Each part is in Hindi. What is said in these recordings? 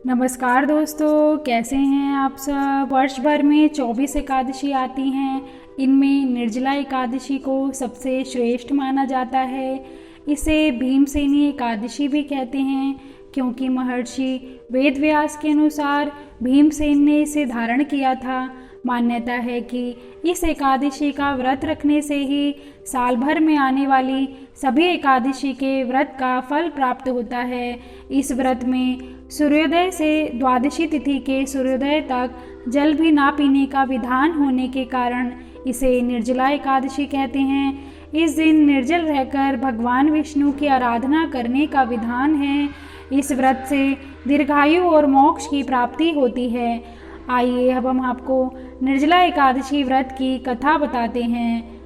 नमस्कार दोस्तों, कैसे हैं आप सब। वर्ष भर में 24 एकादशी आती हैं। इनमें निर्जला एकादशी को सबसे श्रेष्ठ माना जाता है। इसे भीमसेनी एकादशी भी कहते हैं क्योंकि महर्षि वेदव्यास के अनुसार भीमसेन ने इसे धारण किया था। मान्यता है कि इस एकादशी का व्रत रखने से ही साल भर में आने वाली सभी एकादशी के व्रत का फल प्राप्त होता है। इस व्रत में सूर्योदय से द्वादशी तिथि के सूर्योदय तक जल भी ना पीने का विधान होने के कारण इसे निर्जला एकादशी कहते हैं। इस दिन निर्जल रहकर भगवान विष्णु की आराधना करने का विधान है। इस व्रत से दीर्घायु और मोक्ष की प्राप्ति होती है। आइए अब हम आपको निर्जला एकादशी व्रत की कथा बताते हैं।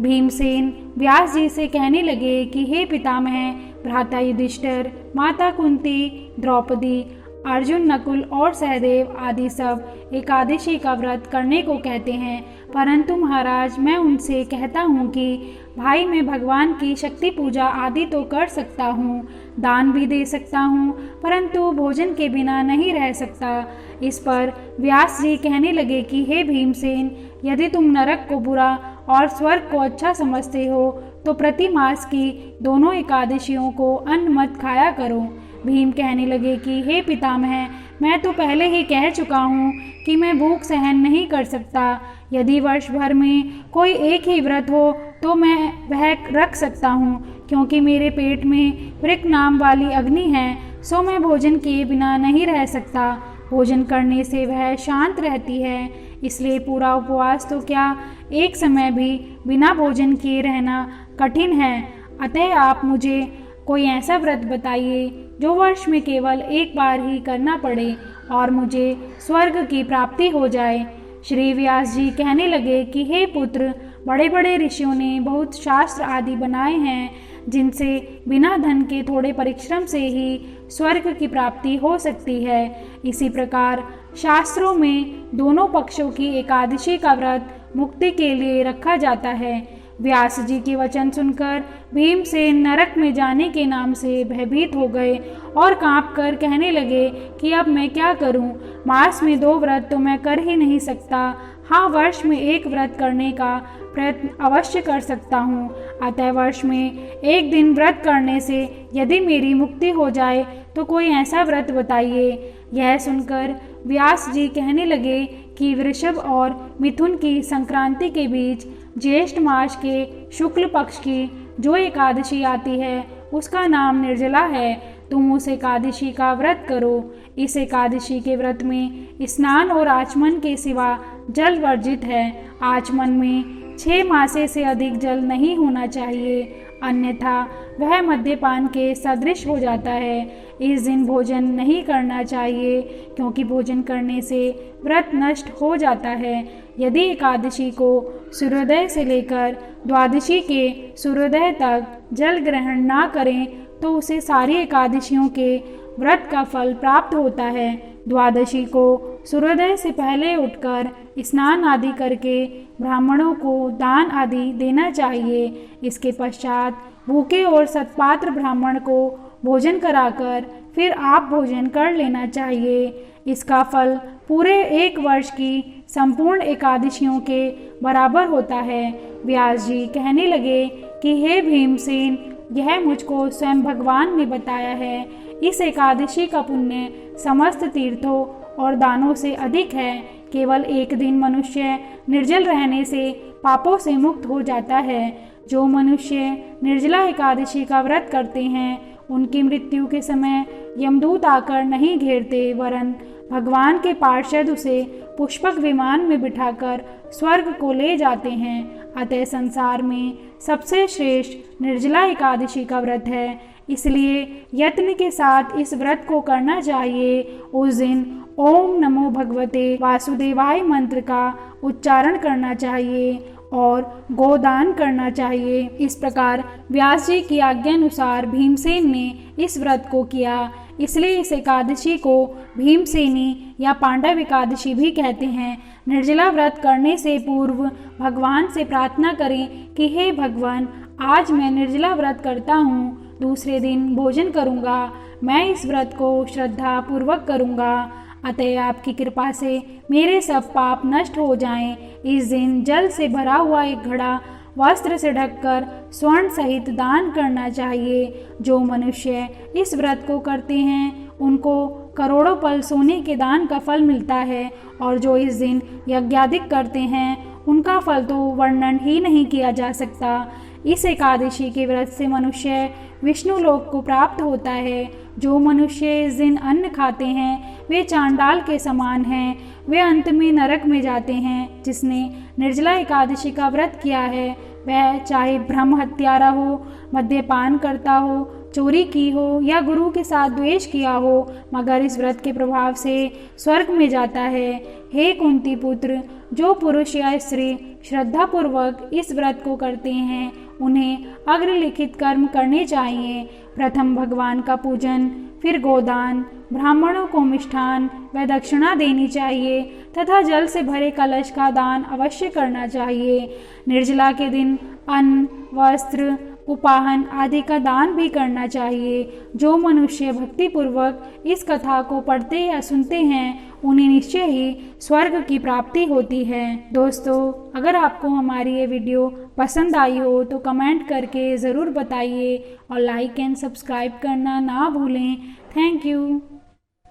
भीमसेन व्यास जी से कहने लगे कि हे पितामह, भ्राता युधिष्ठिर, माता कुंती, द्रौपदी, अर्जुन, नकुल और सहदेव आदि सब एकादशी का व्रत करने को कहते हैं, परंतु महाराज मैं उनसे कहता हूँ कि भाई मैं भगवान की शक्ति पूजा आदि तो कर सकता हूँ, दान भी दे सकता हूँ, परंतु भोजन के बिना नहीं रह सकता। इस पर व्यास जी कहने लगे कि हे भीमसेन, यदि तुम नरक को बुरा और स्वर्ग को अच्छा समझते हो तो प्रति मास की दोनों एकादशियों को अन्न मत खाया करो। भीम कहने लगे कि हे पितामह, मैं तो पहले ही कह चुका हूँ कि मैं भूख सहन नहीं कर सकता। यदि वर्ष भर में कोई एक ही व्रत हो तो मैं वह रख सकता हूँ, क्योंकि मेरे पेट में वृक नाम वाली अग्नि है, सो मैं भोजन किए बिना नहीं रह सकता। भोजन करने से वह शांत रहती है, इसलिए पूरा उपवास तो क्या, एक समय भी बिना भोजन किए रहना कठिन है। अतः आप मुझे कोई ऐसा व्रत बताइए जो वर्ष में केवल एक बार ही करना पड़े और मुझे स्वर्ग की प्राप्ति हो जाए। श्री व्यास जी कहने लगे कि हे पुत्र, बड़े बड़े ऋषियों ने बहुत शास्त्र आदि बनाए हैं जिनसे बिना धन के थोड़े परिश्रम से ही स्वर्ग की प्राप्ति हो सकती है। इसी प्रकार शास्त्रों में दोनों पक्षों की एकादशी का व्रत मुक्ति के लिए रखा जाता है। व्यास जी के वचन सुनकर भीमसेन नरक में जाने के नाम से भयभीत हो गए और कांपकर कहने लगे कि अब मैं क्या करूं? मास में 2 व्रत तो मैं कर ही नहीं सकता। हाँ, वर्ष में एक व्रत करने का प्रयत्न अवश्य कर सकता हूँ। अतः वर्ष में एक दिन व्रत करने से यदि मेरी मुक्ति हो जाए तो कोई ऐसा व्रत बताइए। यह सुनकर व्यास जी कहने लगे कि वृषभ और मिथुन की संक्रांति के बीच ज्येष्ठ मास के शुक्ल पक्ष की जो एकादशी आती है उसका नाम निर्जला है। तुम उस एकादशी का व्रत करो। इस एकादशी के व्रत में स्नान और आचमन के सिवा जल वर्जित है। आचमन में 6 मासे से अधिक जल नहीं होना चाहिए, अन्यथा वह मद्यपान के सदृश हो जाता है। इस दिन भोजन नहीं करना चाहिए क्योंकि भोजन करने से व्रत नष्ट हो जाता है। यदि एकादशी को सूर्योदय से लेकर द्वादशी के सूर्योदय तक जल ग्रहण ना करें तो उसे सारी एकादशियों के व्रत का फल प्राप्त होता है। द्वादशी को सूर्योदय से पहले उठकर स्नान आदि करके ब्राह्मणों को दान आदि देना चाहिए। इसके पश्चात भूखे और सत्पात्र ब्राह्मण को भोजन कराकर फिर आप भोजन कर लेना चाहिए। इसका फल पूरे एक वर्ष की संपूर्ण एकादशियों के बराबर होता है। व्यास जी कहने लगे कि हे भीमसेन, यह मुझको स्वयं भगवान ने बताया है। इस एकादशी का पुण्य समस्त तीर्थों और दानों से अधिक है। केवल एक दिन मनुष्य निर्जल रहने से पापों से मुक्त हो जाता है। जो मनुष्य निर्जला एकादशी का व्रत करते हैं उनकी मृत्यु के समय यमदूत आकर नहीं घेरते, वरन भगवान के पार्षद उसे पुष्पक विमान में बिठाकर स्वर्ग को ले जाते हैं। अतः संसार में सबसे श्रेष्ठ निर्जला एकादशी का व्रत है, इसलिए यत्न के साथ इस व्रत को करना चाहिए। उस दिन ओम नमो भगवते वासुदेवाय मंत्र का उच्चारण करना चाहिए और गोदान करना चाहिए। इस प्रकार व्यास जी की आज्ञानुसार भीमसेन ने इस व्रत को किया। इसलिए इस एकादशी को भीमसेनी या पांडव एकादशी भी कहते हैं। निर्जला व्रत करने से पूर्व भगवान से प्रार्थना करें कि हे भगवान, आज मैं निर्जला व्रत करता हूँ, दूसरे दिन भोजन करूँगा। मैं इस व्रत को श्रद्धा पूर्वक करूँगा, अतः आपकी कृपा से मेरे सब पाप नष्ट हो जाएं। इस दिन जल से भरा हुआ एक घड़ा वस्त्र से ढककर स्वर्ण सहित दान करना चाहिए। जो मनुष्य इस व्रत को करते हैं उनको करोड़ों पल सोने के दान का फल मिलता है, और जो इस दिन यज्ञादिक करते हैं उनका फल तो वर्णन ही नहीं किया जा सकता। इस एकादशी के व्रत से मनुष्य विष्णु लोक को प्राप्त होता है। जो मनुष्य इस दिन अन्न खाते हैं वे चांडाल के समान हैं, वे अंत में नरक में जाते हैं। जिसने निर्जला एकादशी का व्रत किया है वह चाहे ब्रह्म हत्यारा हो, मद्यपान करता हो, चोरी की हो या गुरु के साथ द्वेष किया हो, मगर इस व्रत के प्रभाव से स्वर्ग में जाता है। हे कुंती पुत्र, जो पुरुष या स्त्री श्रद्धापूर्वक इस व्रत को करते हैं उन्हें अग्रलिखित कर्म करने चाहिए। प्रथम भगवान का पूजन, फिर गोदान, ब्राह्मणों को मिष्ठान व दक्षिणा देनी चाहिए तथा जल से भरे कलश का दान अवश्य करना चाहिए। निर्जला के दिन अन्न, वस्त्र, उपाहन आदि का दान भी करना चाहिए। जो मनुष्य भक्तिपूर्वक इस कथा को पढ़ते या सुनते हैं उन्हें निश्चय ही स्वर्ग की प्राप्ति होती है। दोस्तों, अगर आपको हमारी ये वीडियो पसंद आई हो तो कमेंट करके ज़रूर बताइए और लाइक एंड सब्सक्राइब करना ना भूलें। Thank you.